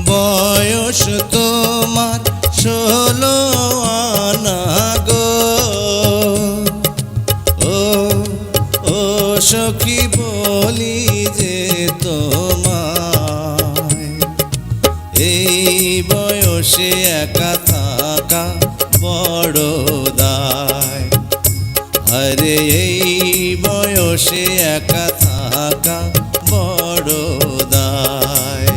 বয়স তোমার 16 আনা গো, ও সখী বলি যে তোমায়, এই বয়সে একা থাকা বড় দায়। আরে এই বয়সে একা থাকা বড় দায়।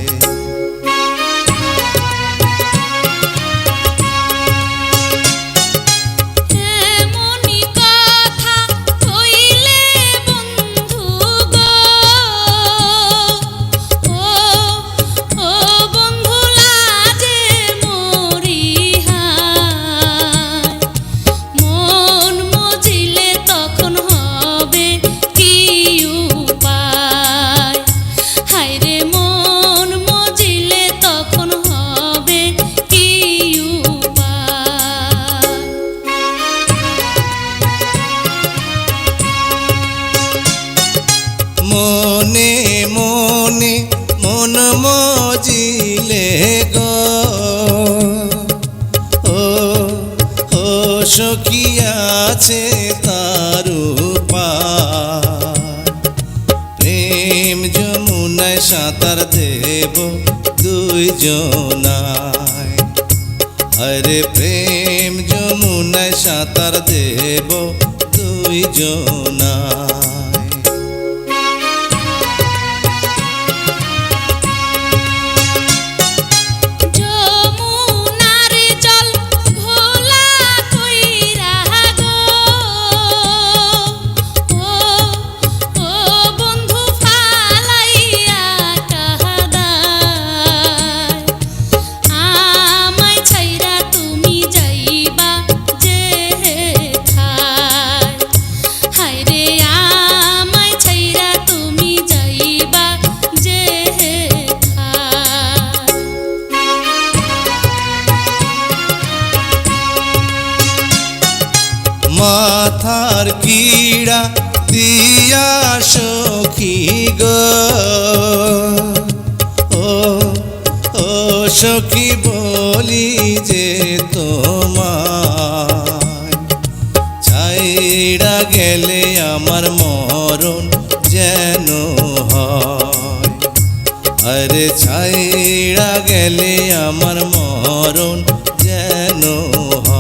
মনে মনে মন মজিলে গো, ও সখী আছে তার উপায়। প্রেম যমুনায় সাঁতার দেব দুইজনায়, আরে প্রেম যমুনায় সাঁতার দেব দুইজনায়। মাথার কিড়া দিয়া সখী গো, ও সখী বলি যে তোমায়, ছাইড়া গেলে আমার মরণ যেন হয়। আরে ছাইড়া গেলে আমার মরণ যেন হয়।